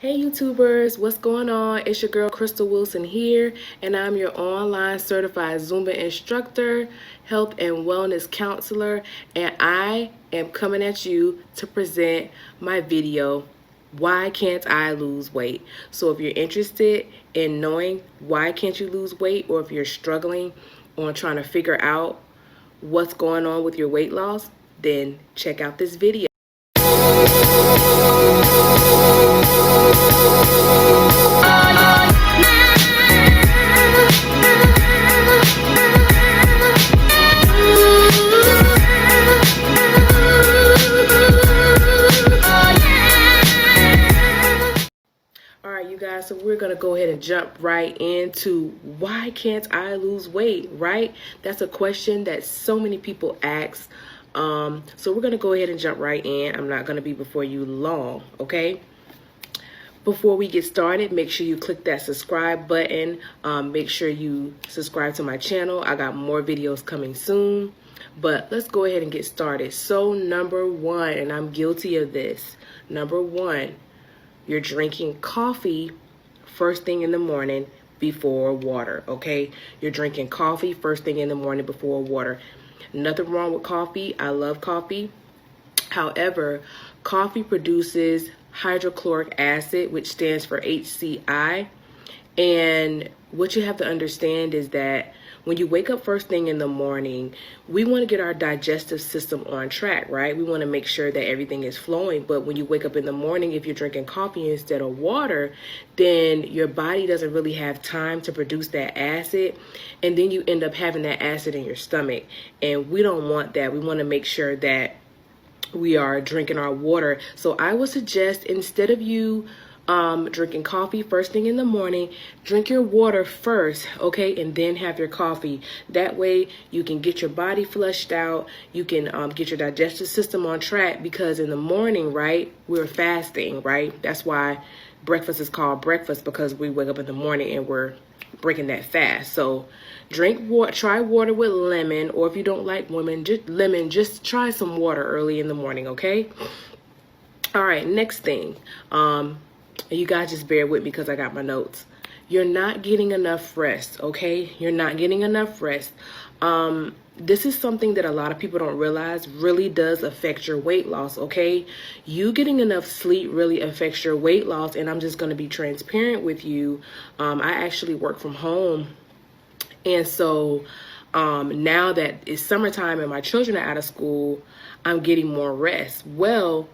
Hey YouTubers, what's going on? It's your girl Crystal Wilson here, and I'm your online certified Zumba instructor, health and wellness counselor, and I am coming at you to present my video, Why Can't I Lose Weight? So if you're interested in knowing why can't you lose weight, or if you're struggling on trying to figure out what's going on with your weight loss, then check out this video. So we're going to go ahead and jump right into why can't I lose weight, right? That's a question that so many people ask. So we're going to go ahead and jump right in. I'm not going to be before you long, okay? Before we get started, make sure you click that subscribe button. Make sure you subscribe to my channel. I got more videos coming soon. But let's go ahead and get started. So number one, and I'm guilty of this. Number one, you're drinking coffee first thing in the morning before water, okay? You're drinking coffee first thing in the morning before water. Nothing wrong with coffee. I love coffee. However, coffee produces hydrochloric acid, which stands for HCI. And what you have to understand is that when you wake up first thing in the morning, we want to get our digestive system on track, right? We want to make sure that everything is flowing. But when you wake up in the morning, if you're drinking coffee instead of water, then your body doesn't really have time to produce that acid. And then you end up having that acid in your stomach. And we don't want that. We want to make sure that we are drinking our water. So I would suggest, instead of you drinking coffee first thing in the morning, drink your water first, okay, and then have your coffee. That way you can get your body flushed out, you can get your digestive system on track, because in the morning, right, we're fasting, right? That's why breakfast is called breakfast, because we wake up in the morning and we're breaking that fast. So drink water, try water with lemon, or if you don't like lemon, just try some water early in the morning, okay? All right, next thing, and you guys just bear with me because I got my notes. You're not getting enough rest, okay? You're not getting enough rest. This is something that a lot of people don't realize really does affect your weight loss, okay? You getting enough sleep really affects your weight loss, and I'm just going to be transparent with you. I actually work from home, and so now that it's summertime and my children are out of school, I'm getting more rest. Well,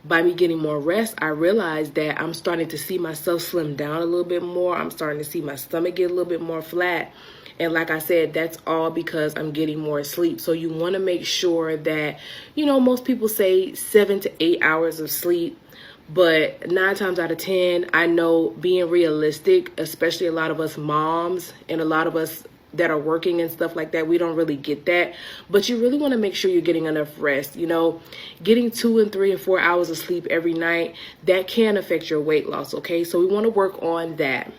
by me getting more rest, I realized that I'm starting to see myself slim down a little bit more. I'm starting to see my stomach get a little bit more flat. And like I said, that's all because I'm getting more sleep. So you want to make sure that, you know, most people say 7 to 8 hours of sleep. But 9 times out of 10, I know, being realistic, especially a lot of us moms and a lot of us that are working and stuff like that, we don't really get that. But you really want to make sure you're getting enough rest. You know, getting 2 and 3 and 4 hours of sleep every night, that can affect your weight loss, okay? So we want to work on that.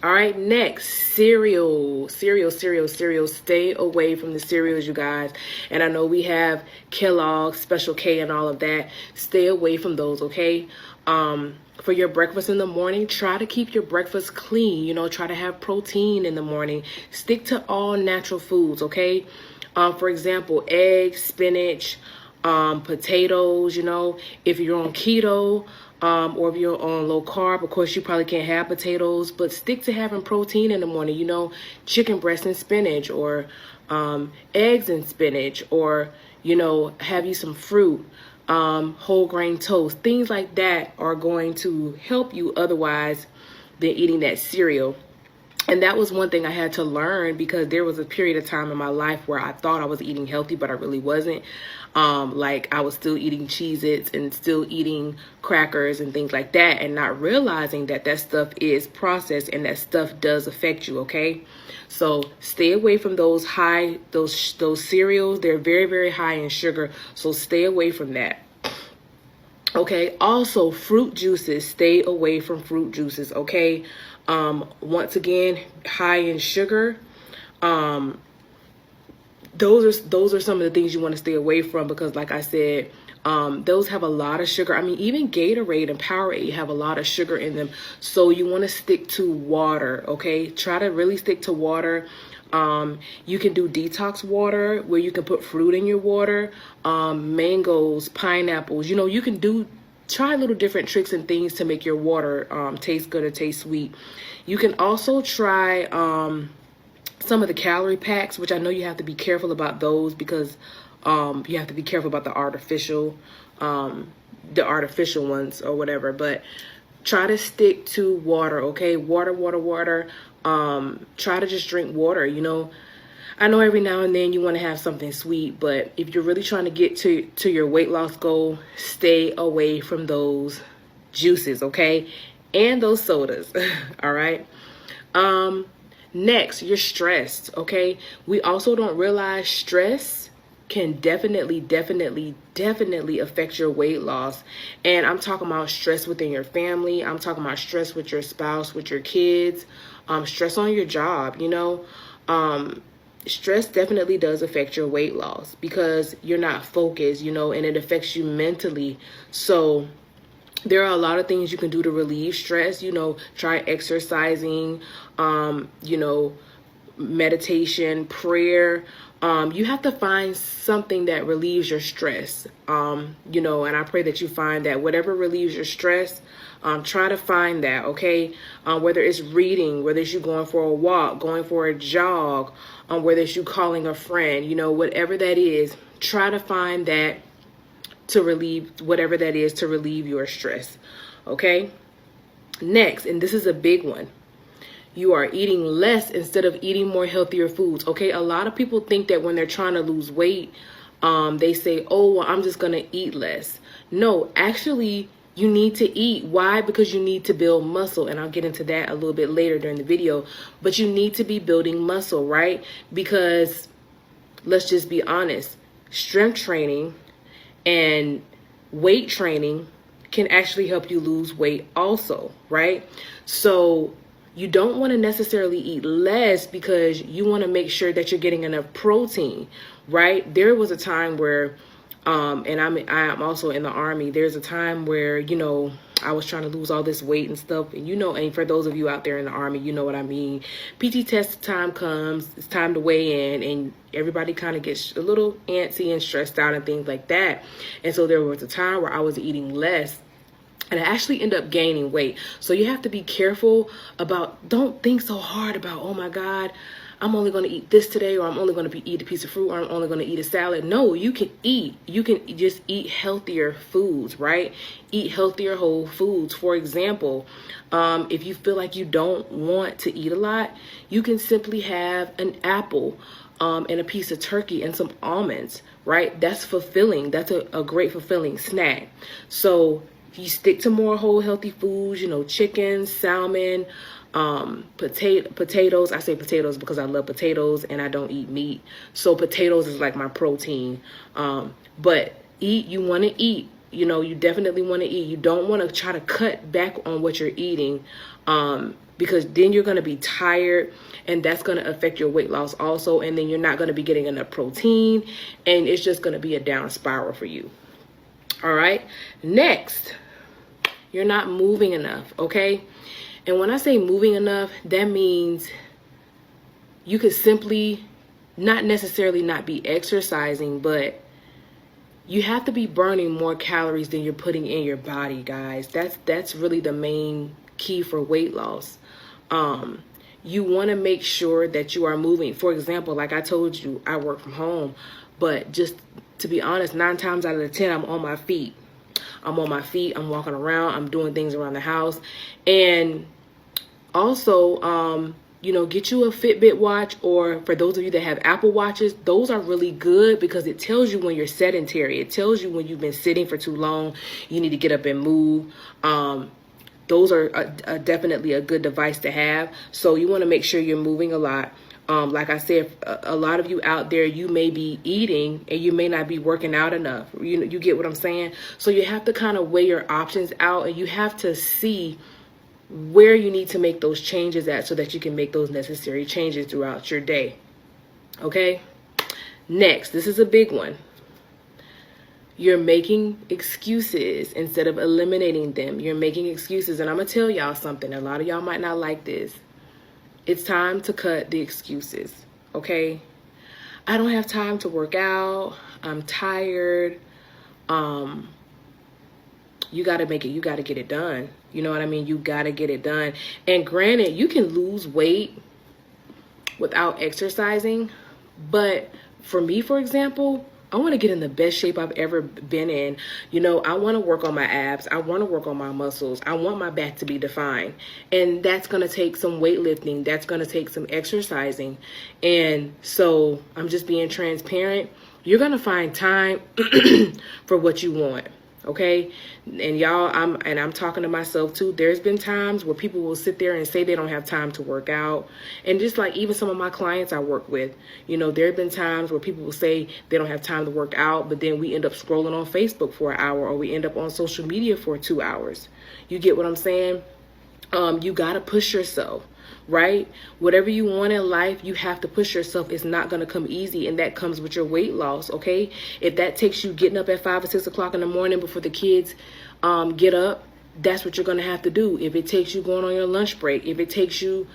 All right, next, cereal. Stay away from the cereals, you guys. And I know we have Kellogg's, Special K, and all of that. Stay away from those, okay? For your breakfast in the morning, try to keep your breakfast clean. You know, try to have protein in the morning. Stick to all natural foods, okay? For example, eggs, spinach, potatoes, you know. If you're on keto, or if you're on low carb, of course, you probably can't have potatoes, but stick to having protein in the morning, you know, chicken breast and spinach, or eggs and spinach, or, you know, have you some fruit. Whole grain toast, things like that are going to help you otherwise than eating that cereal. And that was one thing I had to learn, because there was a period of time in my life where I thought I was eating healthy, but I really wasn't. Like I was still eating Cheez-Its and still eating crackers and things like that, and not realizing that that stuff is processed and that stuff does affect you, okay? So stay away from those cereals. They're very, very high in sugar, so stay away from that. Okay, also fruit juices, stay away from fruit juices, okay? Once again, high in sugar. Those are some of the things you want to stay away from, because like I said, Those have a lot of sugar. I mean, even Gatorade and Powerade have a lot of sugar in them. So you want to stick to water, okay? Try to really stick to water. You can do detox water where you can put fruit in your water, mangoes, pineapples. You know, you can try little different tricks and things to make your water taste good or taste sweet. You can also try some of the calorie packs, which I know you have to be careful about those because you have to be careful about the artificial ones or whatever. But try to stick to water, okay? Water. Try to just drink water, you know. I know every now and then you want to have something sweet, but if you're really trying to get to your weight loss goal, stay away from those juices, okay? And those sodas, all right? Next, you're stressed, okay? We also don't realize stress can definitely affect your weight loss. And I'm talking about stress within your family. I'm talking about stress with your spouse, with your kids, stress on your job, you know. Stress definitely does affect your weight loss because you're not focused, you know, and it affects you mentally. So there are a lot of things you can do to relieve stress, you know, try exercising, you know, meditation, prayer. You have to find something that relieves your stress, you know, and I pray that you find that whatever relieves your stress, try to find that, okay? Whether it's reading, whether it's you going for a walk, going for a jog, whether it's you calling a friend, you know, whatever that is, try to find that to relieve, whatever that is, to relieve your stress, okay? Next, and this is a big one. You are eating less instead of eating more healthier foods, okay? A lot of people think that when they're trying to lose weight, they say, oh, well, I'm just going to eat less. No, actually, you need to eat. Why? Because you need to build muscle. And I'll get into that a little bit later during the video. But you need to be building muscle, right? Because let's just be honest. Strength training and weight training can actually help you lose weight also, right? So you don't want to necessarily eat less because you want to make sure that you're getting enough protein, right? There was a time where, and I'm also in the Army. There's a time where, you know, I was trying to lose all this weight and stuff. And, you know, and for those of you out there in the Army, you know what I mean. PT test time comes, it's time to weigh in, and everybody kind of gets a little antsy and stressed out and things like that. And so there was a time where I was eating less. And I actually end up gaining weight. So you have to be careful about, don't think so hard about, oh my God, I'm only going to eat this today, or I'm only going to eat a piece of fruit, or I'm only going to eat a salad. No, you can eat. You can just eat healthier foods, right? Eat healthier whole foods. For example, if you feel like you don't want to eat a lot, you can simply have an apple and a piece of turkey and some almonds, right? That's fulfilling. That's a great fulfilling snack. So you stick to more whole healthy foods, you know, chicken, salmon, potatoes. I say potatoes because I love potatoes and I don't eat meat. So potatoes is like my protein. But you want to eat, you know, you definitely want to eat. You don't want to try to cut back on what you're eating because then you're going to be tired and that's going to affect your weight loss also. And then you're not going to be getting enough protein and it's just going to be a down spiral for you. All right. Next, you're not moving enough, okay? And when I say moving enough, that means you could simply not necessarily not be exercising, but you have to be burning more calories than you're putting in your body, guys. That's really the main key for weight loss. You want to make sure that you are moving. For example, like I told you, I work from home, but just to be honest, 9 times out of 10, I'm on my feet. I'm on my feet, I'm walking around, I'm doing things around the house. And also, you know, get you a Fitbit watch, or for those of you that have Apple Watches, those are really good because it tells you when you're sedentary. It tells you when you've been sitting for too long, you need to get up and move. Those are definitely a good device to have. So you want to make sure you're moving a lot. Like I said, a lot of you out there, you may be eating and you may not be working out enough. You get what I'm saying? So you have to kind of weigh your options out and you have to see where you need to make those changes at so that you can make those necessary changes throughout your day. Okay? Next, this is a big one. You're making excuses instead of eliminating them. You're making excuses. And I'm going to tell y'all something. A lot of y'all might not like this. It's time to cut the excuses, okay? I don't have time to work out. I'm tired. You got to make it. You got to get it done. You know what I mean? You got to get it done. And granted, you can lose weight without exercising. But for me, for example, I want to get in the best shape I've ever been in. You know, I want to work on my abs. I want to work on my muscles. I want my back to be defined. And that's going to take some weightlifting. That's going to take some exercising. And so I'm just being transparent. You're going to find time for what you want. Okay. And y'all, I'm talking to myself too. There's been times where people will sit there and say they don't have time to work out. And just like even some of my clients I work with, you know, there have been times where people will say they don't have time to work out, but then we end up scrolling on Facebook for an hour, or we end up on social media for 2 hours. You get what I'm saying? You got to push yourself. Right? Whatever you want in life, you have to push yourself. It's not going to come easy, and that comes with your weight loss, okay? If that takes you getting up at 5 or 6 o'clock in the morning before the kids get up, that's what you're going to have to do. If it takes you going on your lunch break, if it takes you,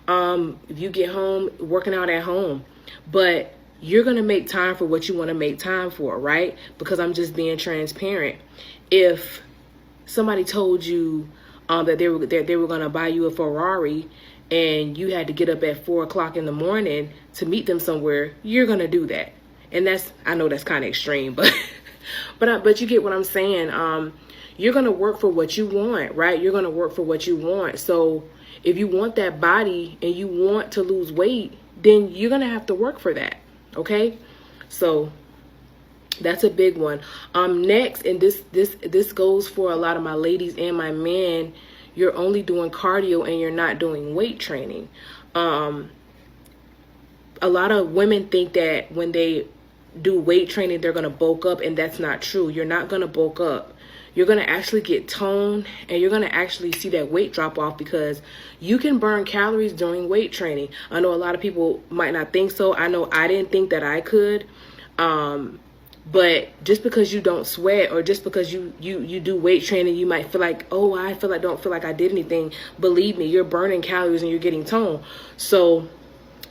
if you get home, working out at home, but you're going to make time for what you want to make time for, right? Because I'm just being transparent. If somebody told you that they were going to buy you a Ferrari, and you had to get up at 4 o'clock in the morning to meet them somewhere, you're going to do that. And I know that's kind of extreme, but but you get what I'm saying. You're going to work for what you want, right? You're going to work for what you want. So if you want that body and you want to lose weight, then you're going to have to work for that. Okay. So that's a big one. Next, and this goes for a lot of my ladies and my men. You're only doing cardio and you're not doing weight training. A lot of women think that when they do weight training, they're going to bulk up, and that's not true. You're not going to bulk up. You're going to actually get toned, and you're going to actually see that weight drop off, because you can burn calories during weight training. I know a lot of people might not think so. I know I didn't think that I could. But just because you don't sweat, or just because you do weight training, you might feel like, oh, don't feel like I did anything. Believe me, you're burning calories and you're getting toned. So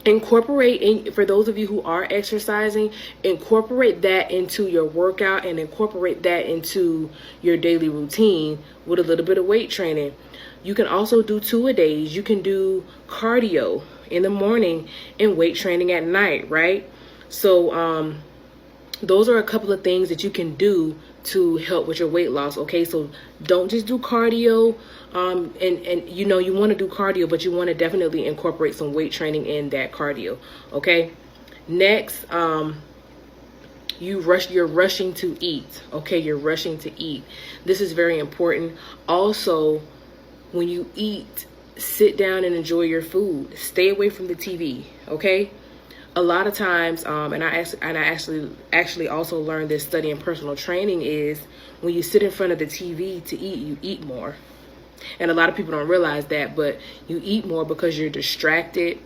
incorporate, for those of you who are exercising, incorporate that into your workout and incorporate that into your daily routine with a little bit of weight training. You can also do 2-a-days. You can do cardio in the morning and weight training at night, right? So, those are a couple of things that you can do to help with your weight loss. Okay, so don't just do cardio. And you know, you want to do cardio, but you want to definitely incorporate some weight training in that cardio. Okay. Next, you're rushing to eat. Okay, you're rushing to eat. This is very important. Also, when you eat, sit down and enjoy your food. Stay away from the TV. Okay. A lot of times, and I actually also learned this studying personal training, is when you sit in front of the TV to eat, you eat more. And a lot of people don't realize that, but you eat more because you're distracted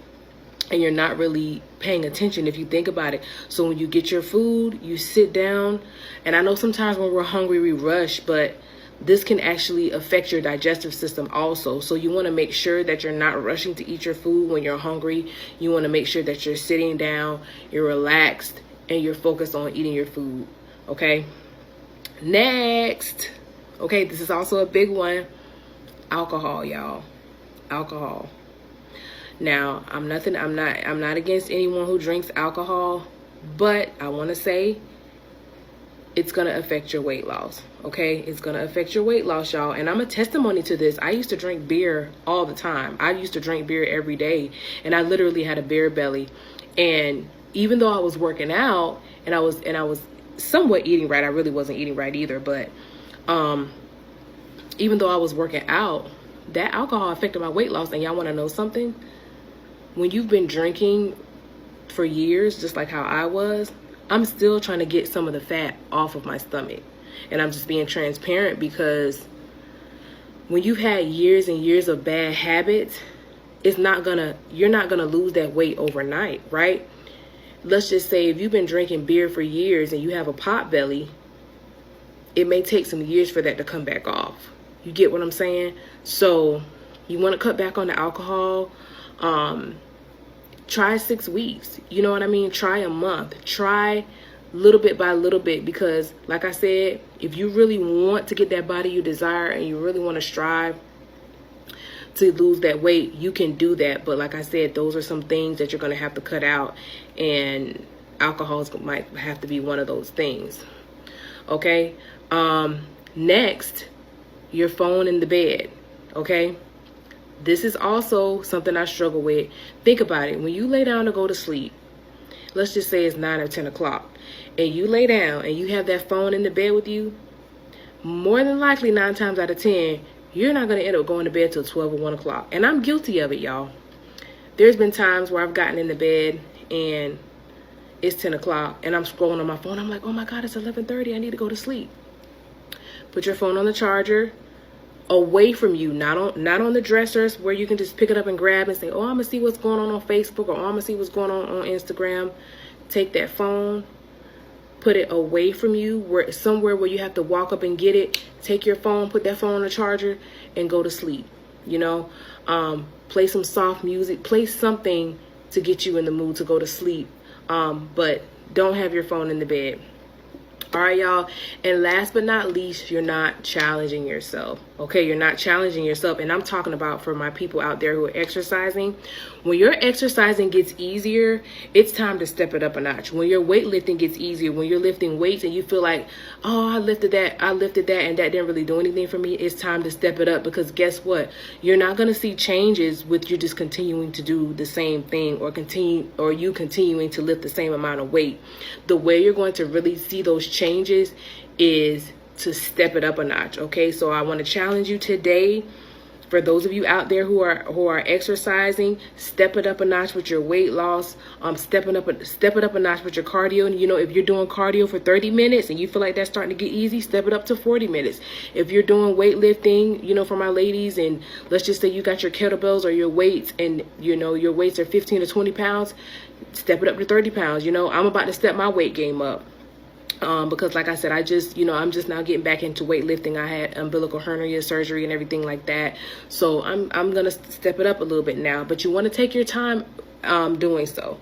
and you're not really paying attention, if you think about it. So when you get your food, you sit down. And I know sometimes when we're hungry, we rush, but this can actually affect your digestive system also. So you want to make sure that you're not rushing to eat your food when you're hungry. You want to make sure that you're sitting down, you're relaxed, and you're focused on eating your food. Okay. Next. Okay, this is also a big one. Alcohol, y'all. Alcohol. Now, I'm not against anyone who drinks alcohol, but I want to say it's going to affect your weight loss. Okay, it's going to affect your weight loss, y'all. And I'm a testimony to this. I used to drink beer all the time. I used to drink beer every day, and I literally had a beer belly. And even though I was working out and I was somewhat eating right, I really wasn't eating right either, but even though I was working out, that alcohol affected my weight loss. And y'all want to know something? When you've been drinking for years, just like how I was, I'm still trying to get some of the fat off of my stomach. And I'm just being transparent, because when you've had years and years of bad habits, you're not gonna lose that weight overnight, right? Let's just say if you've been drinking beer for years and you have a pot belly, it may take some years for that to come back off. You get what I'm saying? So you want to cut back on the alcohol. Try 6 weeks. You know what I mean? Try a month. Try little bit by little bit, because like I said, if you really want to get that body you desire and you really want to strive to lose that weight, you can do that. But like I said, those are some things that you're going to have to cut out, and alcohol might have to be one of those things. Okay. Next, your phone in the bed. Okay. This is also something I struggle with. Think about it. When you lay down to go to sleep, let's just say it's 9 or 10 o'clock, and you lay down and you have that phone in the bed with you, more than likely 9 times out of 10, you're not going to end up going to bed till 12 or 1 o'clock. And I'm guilty of it, y'all. There's been times where I've gotten in the bed and it's 10 o'clock and I'm scrolling on my phone. I'm like, oh my God, it's 11:30. I need to go to sleep. Put your phone on the charger, away from you, not on the dressers where you can just pick it up and grab and say, oh, I'm gonna see what's going on Facebook, or oh, I'm gonna see what's going on Instagram. Take that phone, put it away from you, where somewhere where you have to walk up and get it. Take your phone, put that phone on the charger, and go to sleep. You know, play some soft music, play something to get you in the mood to go to sleep, but don't have your phone in the bed. All right, y'all. And last but not least, you're not challenging yourself. Okay, you're not challenging yourself. And I'm talking about for my people out there who are exercising. When your exercising gets easier, it's time to step it up a notch. When your weightlifting gets easier, when you're lifting weights and you feel like, oh, I lifted that, and that didn't really do anything for me, it's time to step it up. Because guess what? You're not going to see changes with you just continuing to do the same thing, or you continuing to lift the same amount of weight. The way you're going to really see those changes is to step it up a notch. Okay, so I want to challenge you today. For those of you out there who are exercising, step it up a notch with your weight loss. Step it up a notch with your cardio. And you know, if you're doing cardio for 30 minutes and you feel like that's starting to get easy, step it up to 40 minutes. If you're doing weightlifting, you know, for my ladies, and let's just say you got your kettlebells or your weights, and you know your weights are 15 to 20 pounds, step it up to 30 pounds. You know, I'm about to step my weight game up. Because like I said, I'm just now getting back into weightlifting. I had umbilical hernia surgery and everything like that. So I'm going to step it up a little bit now, but you want to take your time doing so.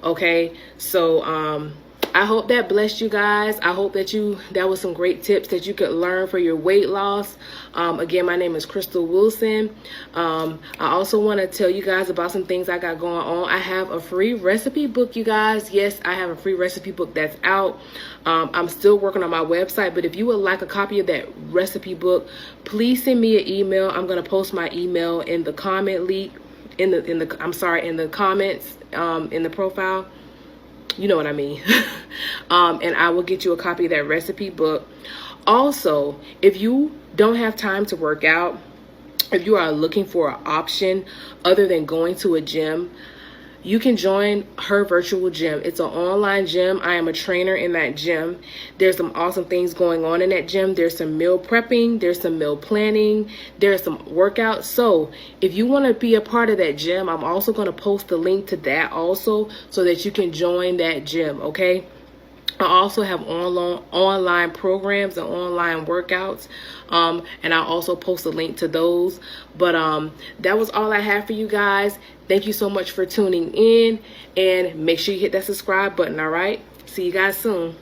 Okay. So I hope that blessed you guys. I hope that was some great tips that you could learn for your weight loss. Again, my name is Crystal Wilson. I also want to tell you guys about some things I got going on. I have a free recipe book, you guys. Yes, I have a free recipe book that's out. I'm still working on my website, but if you would like a copy of that recipe book, please send me an email. I'm going to post my email in the comment link, in the comments, in the profile. You know what I mean. And I will get you a copy of that recipe book. Also, if you don't have time to work out, if you are looking for an option other than going to a gym, you can join her virtual gym. It's an online gym. I am a trainer in that gym. There's some awesome things going on in that gym. There's some meal prepping. There's some meal planning. There's some workouts. So if you want to be a part of that gym, I'm also going to post the link to that also, so that you can join that gym. Okay. I also have online programs and online workouts, and I'll also post a link to those. But that was all I have for you guys. Thank you so much for tuning in, and make sure you hit that subscribe button. All right, see you guys soon.